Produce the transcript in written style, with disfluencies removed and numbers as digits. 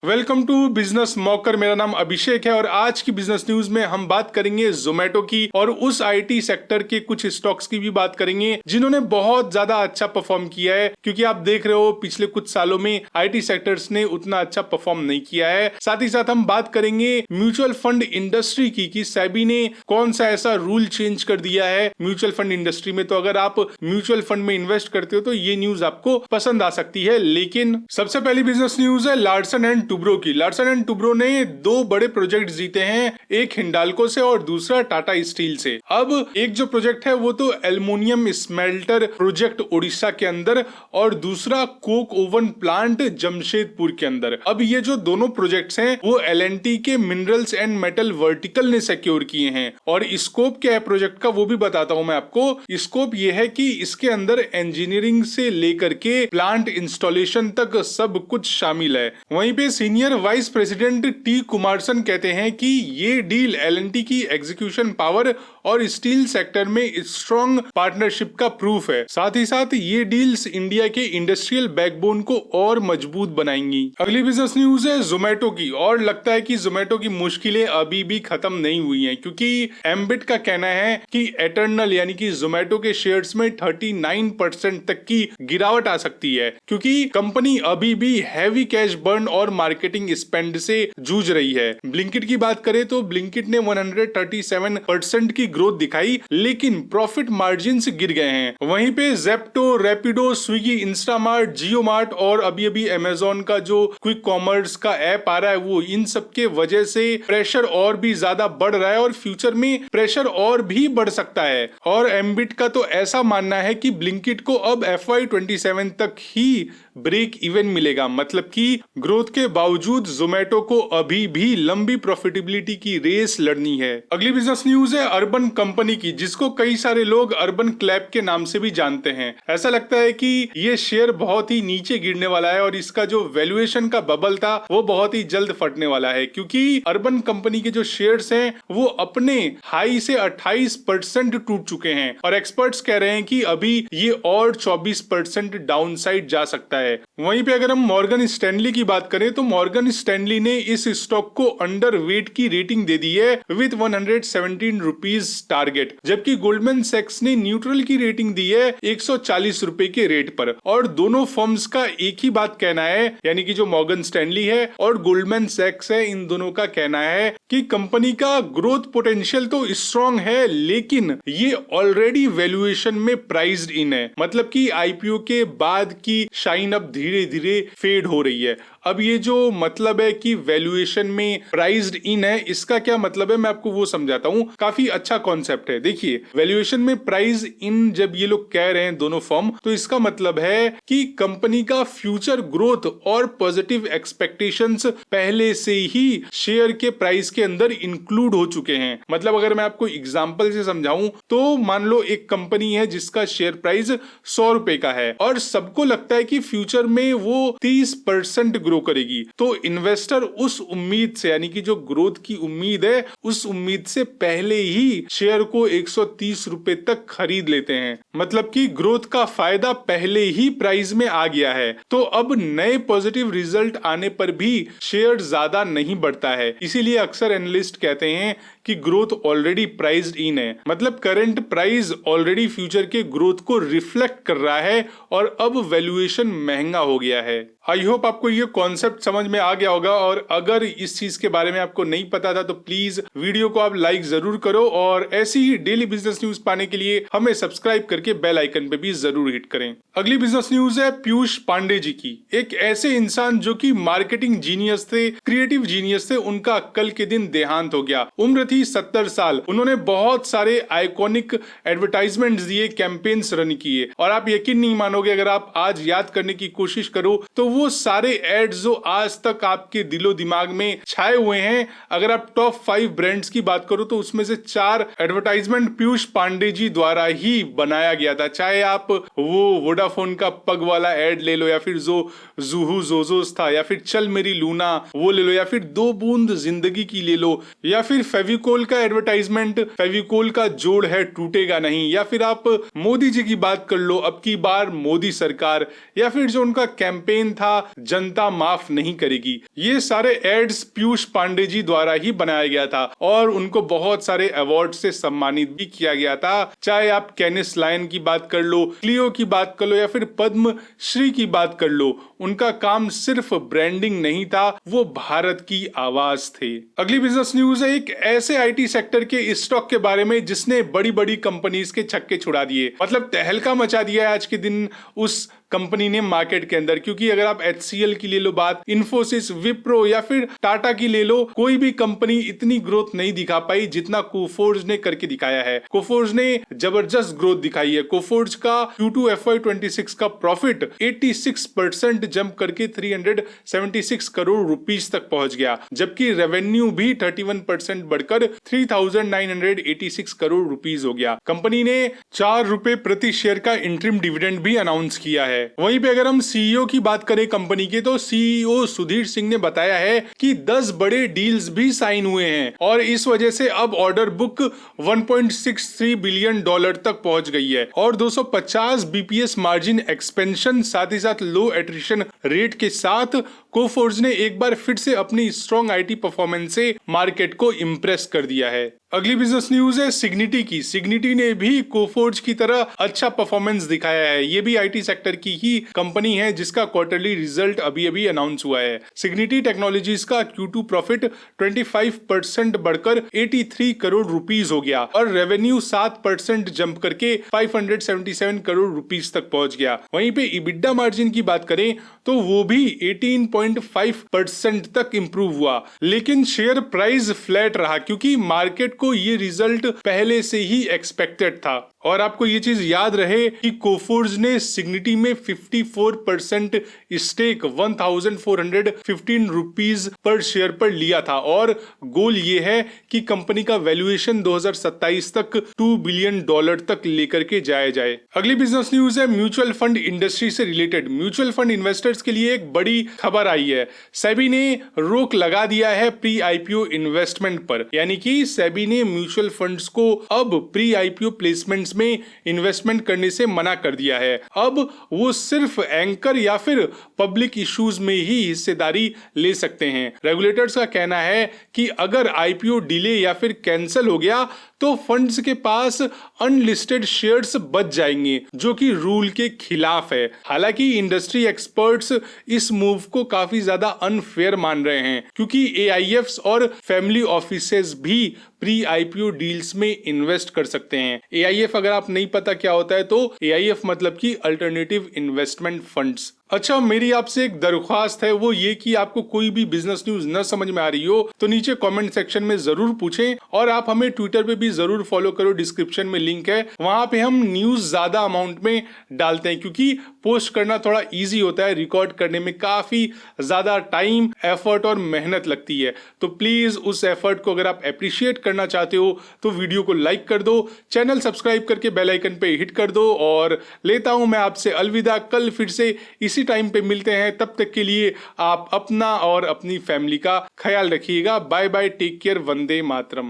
Welcome to business मॉकर। मेरा नाम अभिषेक है और आज की बिजनेस न्यूज में हम बात करेंगे जोमेटो की और उस आईटी सेक्टर के कुछ स्टॉक्स की भी बात करेंगे जिन्होंने बहुत ज्यादा अच्छा परफॉर्म किया है। क्योंकि आप देख रहे हो पिछले कुछ सालों में आईटी सेक्टर्स ने उतना अच्छा परफॉर्म नहीं किया है। साथ ही साथ हम बात करेंगे म्यूचुअल फंड इंडस्ट्री की कि सेबी ने कौन सा ऐसा रूल चेंज कर दिया है म्यूचुअल फंड इंडस्ट्री में। तो अगर आप म्यूचुअल फंड में इन्वेस्ट करते हो तो ये न्यूज आपको पसंद आ सकती है। लेकिन सबसे पहली बिजनेस न्यूज है लार्सन एंड टुब्रो की। लार्सन एंड टुब्रो ने दो बड़े प्रोजेक्ट जीते हैं, एक हिंडाल्को से और दूसरा टाटा स्टील से। अब एक जो प्रोजेक्ट है वो तो एल्युमिनियम स्मेल्टर प्रोजेक्ट उड़ीसा के अंदर और दूसरा कोक ओवन प्लांट जमशेदपुर के अंदर। अब ये जो दोनों प्रोजेक्ट्स हैं वो एल&टी के मिनरल्स एंड मेटल वर्टिकल ने सिक्योर किए हैं। और स्कोप क्या है प्रोजेक्ट का वो भी बताता हूं मैं आपको। स्कोप ये है कि इसके अंदर इंजीनियरिंग से लेकर के प्लांट इंस्टॉलेशन तक सब कुछ शामिल है। वहीं पे सीनियर वाइस प्रेसिडेंट टी कुमारसन कहते हैं कि ये डील एल&टी की एग्जीक्यूशन पावर और स्टील सेक्टर में स्ट्रॉन्ग पार्टनरशिप का प्रूफ है। साथ ही साथ ये डील्स इंडिया के इंडस्ट्रियल बैकबोन को और मजबूत बनाएंगी। अगली बिजनेस न्यूज है जोमेटो की और लगता है कि जोमेटो की मुश्किलें अभी भी खत्म नहीं हुई हैं, क्योंकि एम्बिट का कहना है कि एटर्नल यानी कि जोमेटो के शेयर्स में 39% तक की गिरावट आ सकती है, क्योंकि कंपनी अभी भी हैवी कैश बर्न और मार्केटिंग स्पेंड से जूझ रही है। ब्लिंकिट की बात करें तो ब्लिंकिट ने 137% की ग्रोथ दिखाई, लेकिन प्रॉफिट मार्जिन्स गिर गए हैं। वहीं पे जेप्टो, रैपिडो, स्विगी, इंस्टामार्ट, जियो मार्ट और अभी अभी अमेजोन का जो क्विक कॉमर्स का ऐप आ रहा है वो इन सब के वजह से प्रेशर और भी ज्यादा बढ़ रहा है और फ्यूचर में प्रेशर और भी बढ़ सकता है। और एम्बिट का तो ऐसा मानना है कि ब्लिंकिट को अब FY27 तक ही ब्रेक इवन मिलेगा, मतलब कि ग्रोथ के बावजूद जोमेटो को अभी भी लंबी प्रॉफिटेबिलिटी की रेस लड़नी है। अगली बिजनेस न्यूज है अर्बन कंपनी की, जिसको कई सारे लोग अर्बन क्लैप के नाम से भी जानते हैं। ऐसा लगता है कि ये शेयर बहुत ही नीचे गिरने वाला है और इसका जो वैल्यूएशन का बबल था वो बहुत ही जल्द फटने वाला है, क्योंकि अर्बन कंपनी के जो शेयर्स हैं वो अपने हाई से 28% टूट चुके हैं और एक्सपर्ट्स कह रहे हैं कि अभी ये और 24% डाउनसाइड जा सकता है। वहीं पे अगर हम मॉर्गन स्टैनली की बात करें तो मॉर्गन स्टैनली ने इस स्टॉक को अंडर वेट की रेटिंग दे दी है विद 117 रुपीज टारगेट, जबकि गोल्डमैन सैक्स ने न्यूट्रल की रेटिंग दी है 140 रुपए के रेट पर। और दोनों फर्म्स का एक ही बात कहना है, यानी कि जो मॉर्गन स्टैनली है और गोल्डमैन सैक्स है, इन दोनों का कहना है कि कंपनी का ग्रोथ पोटेंशियल तो स्ट्रॉन्ग है, लेकिन ये ऑलरेडी वैल्यूएशन में प्राइस्ड इन है। मतलब कि आईपीओ के बाद की शाइन अब धीरे धीरे फेड हो रही है। अब ये जो मतलब है कि वैल्यूएशन में प्राइस्ड इन है, इसका क्या मतलब है मैं आपको वो समझाता हूँ। काफी अच्छा कॉन्सेप्ट है। देखिए, वैल्यूएशन में प्राइस इन जब ये लोग कह रहे हैं दोनों फर्म, तो इसका मतलब है कि कंपनी का फ्यूचर ग्रोथ और पॉजिटिव एक्सपेक्टेशंस पहले से ही शेयर के प्राइस के अंदर इंक्लूड हो चुके हैं। मतलब अगर मैं आपको एग्जांपल से समझाऊं तो मान लो एक कंपनी है जिसका शेयर प्राइस 100 रुपए का है और सबको लगता है कि फ्यूचर में वो 30% ग्रो करेगी, तो इन्वेस्टर उस उम्मीद से, यानी कि जो ग्रोथ की उम्मीद है, उस उम्मीद से पहले ही शेयर को 130 रुपए तक खरीद लेते हैं। मतलब कि ग्रोथ का फायदा पहले ही प्राइस में आ गया है। तो अब नए पॉजिटिव रिजल्ट आने पर भी शेयर ज्यादा नहीं बढ़ता है। इसीलिए अक्सर एनालिस्ट कहते हैं कि ग्रोथ ऑलरेडी प्राइस्ड इन है। मतलब करंट प्राइस ऑलरेडी फ्यूचर के ग्रोथ को रिफ्लेक्ट कर रहा है और अब वैल्यूएशन महंगा हो गया है। आई होप आपको ये कॉन्सेप्ट समझ में आ गया होगा और अगर इस चीज के बारे में आपको नहीं पता था तो प्लीज वीडियो को आप लाइक जरूर करो और ऐसी ही डेली बिजनेस न्यूज पाने के लिए हमें सब्सक्राइब करके बेल आइकन पे भी जरूर हिट करें। अगली बिजनेस न्यूज है पीयूष पांडे जी की। एक ऐसे इंसान जो कि मार्केटिंग जीनियस थे, क्रिएटिव जीनियस थे, उनका कल के दिन देहांत हो गया। उम्र थी 70 साल। उन्होंने बहुत सारे आइकॉनिक एडवर्टाइजमेंट्स दिए, कैंपेन्स रन किए और आप यकीन नहीं मानोगे, अगर आप आज याद करने की कोशिश करो तो वो सारे एड्स जो आज तक आपके दिलो दिमाग में छाए हुए हैं, अगर आप टॉप 5 ब्रांड्स की बात करो तो उसमें से 4 एडवर्टाइजमेंट पीयूष पांडे जी द्वारा ही बनाया गया था। चाहे आप वो वोडाफोन का पग वाला एड ले लो, या फिर जो जुहू जोजोस था, या फिर चल मेरी लूना वो ले लो, या फिर 2 बूंद जिंदगी की ले लो, या फिर फेविकोल का एडवर्टाइजमेंट, फेविकोल का जोड़ है टूटेगा नहीं, या फिर आप मोदी जी की बात कर लो, अब की बार मोदी सरकार, या फिर जो उनका कैंपेन था था, जनता माफ नहीं करेगी। ये सारे एड्स पीयूष पांडे जी द्वारा ही बनाया गया था और उनको बहुत सारे अवार्ड से सम्मानित भी किया गया था। चाहे आप कैनिस लायन की बात कर लो, क्लियो की बात कर लो या फिर पद्म श्री की बात कर लो, उनका काम सिर्फ ब्रांडिंग नहीं था, वो भारत की आवाज थे। अगली बिजनेस न्यूज है एक ऐसे आईटी सेक्टर के स्टॉक के बारे में जिसने बड़ी बड़ी कंपनीज के छक्के छुड़ा दिए, मतलब तहलका मचा दिया है आज के दिन उस कंपनी ने मार्केट के अंदर। क्योंकि अगर आप HCL की ले लो बात, इन्फोसिस, विप्रो या फिर टाटा की ले लो, कोई भी कंपनी इतनी ग्रोथ नहीं दिखा पाई जितना कोफोर्ज ने करके दिखाया है। कोफोर्ज ने जबरदस्त ग्रोथ दिखाई है। कोफोर्ज का Q2 FY26 का प्रॉफिट 86% जंप करके 376 करोड़ रुपीस तक पहुंच गया, जबकि रेवेन्यू भी 31% बढ़कर 3986 करोड़ रुपीस हो गया। कंपनी ने 4 रुपए प्रति शेयर का इंटरिम डिविडेंड भी अनाउंस किया है। वहीं पे अगर हम CEO की बात करें कंपनी के, तो CEO सुधीर सिंह ने बताया है कि 10 बड़े डील्स भी साइन हुए हैं और इस वजह से अब ऑर्डर बुक $1.63 बिलियन तक पहुंच गई है और 250 BPS मार्जिन एक्सपेंशन, साथ ही साथ लो एट्रिशन रेट के साथ कोफोर्ज ने एक बार फिर से अपनी स्ट्रॉन्ग आईटी परफॉर्मेंस से मार्केट को इंप्रेस कर दिया है। अगली बिजनेस न्यूज है सिग्निटी की। सिग्निटी ने भी कोफोर्ज की तरह अच्छा परफॉर्मेंस दिखाया है। ये भी आईटी सेक्टर की ही कंपनी है जिसका क्वार्टरली रिजल्ट अभी अभी अनाउंस हुआ है। सिग्निटी टेक्नोलॉजीज का Q2 प्रॉफिट 25% बढ़कर 83 करोड़ रुपीस हो गया और रेवेन्यू 7% जंप करके 577 करोड़ रुपीस तक पहुंच गया। वहीं पे इबिडा मार्जिन की बात करें तो वो भी 18.5% तक इंप्रूव हुआ, लेकिन शेयर प्राइस फ्लैट रहा क्योंकि मार्केट को ये रिजल्ट पहले से ही एक्सपेक्टेड था। और आपको ये चीज याद रहे कि कोफोर्ज ने सिग्निटी में 54% स्टेक 1415 रुपीस पर शेयर पर लिया था और गोल ये है कि कंपनी का वैल्यूएशन 2027 तक $2 बिलियन तक लेकर के जाया जाए। अगली बिजनेस न्यूज है म्यूचुअल फंड इंडस्ट्री से रिलेटेड। म्यूचुअल फंड इन्वेस्टर्स के लिए एक बड़ी खबर आई है। सेबी ने रोक लगा दिया है प्री IPO इन्वेस्टमेंट पर, यानी कि सेबी ने म्यूचुअल फंड्स को अब प्री IPO प्लेसमेंट में इन्वेस्टमेंट करने से मना कर दिया है। अब वो सिर्फ एंकर या फिर पब्लिक इश्यूज में ही हिस्सेदारी ले सकते हैं। रेगुलेटर्स का कहना है कि अगर IPO डिले या फिर कैंसिल हो गया तो फंड्स के पास अनलिस्टेड शेयर्स बच जाएंगे, जो कि रूल के खिलाफ है। हालांकि इंडस्ट्री एक्सपर्ट्स इस मूव को काफी ज्यादा अनफेयर मान रहे हैं क्योंकि AIFs और फैमिली ऑफिसेज भी प्री IPO डील्स में इन्वेस्ट कर सकते हैं। AIF अगर आप नहीं पता क्या होता है तो AIF मतलब कि अल्टरनेटिव इन्वेस्टमेंट फंड्स। अच्छा, मेरी आपसे एक दरख्वास्त है, वो ये कि आपको कोई भी बिजनेस न्यूज न समझ में आ रही हो तो नीचे कमेंट सेक्शन में जरूर पूछें और आप हमें ट्विटर पे भी जरूर फॉलो करो, डिस्क्रिप्शन में लिंक है, वहां पे हम न्यूज ज्यादा अमाउंट में डालते हैं क्योंकि पोस्ट करना थोड़ा इजी होता है, रिकॉर्ड करने में काफी ज्यादा टाइम, एफर्ट और मेहनत लगती है। तो प्लीज उस एफर्ट को अगर आप अप्रिशिएट करना चाहते हो तो वीडियो को लाइक कर दो, चैनल सब्सक्राइब करके बेल आइकन पे हिट कर दो और लेता हूं मैं आपसे अलविदा। कल फिर से इसी टाइम पे मिलते हैं, तब तक के लिए आप अपना और अपनी फैमिली का ख्याल रखिएगा। Bye bye, take care, Vande Mataram.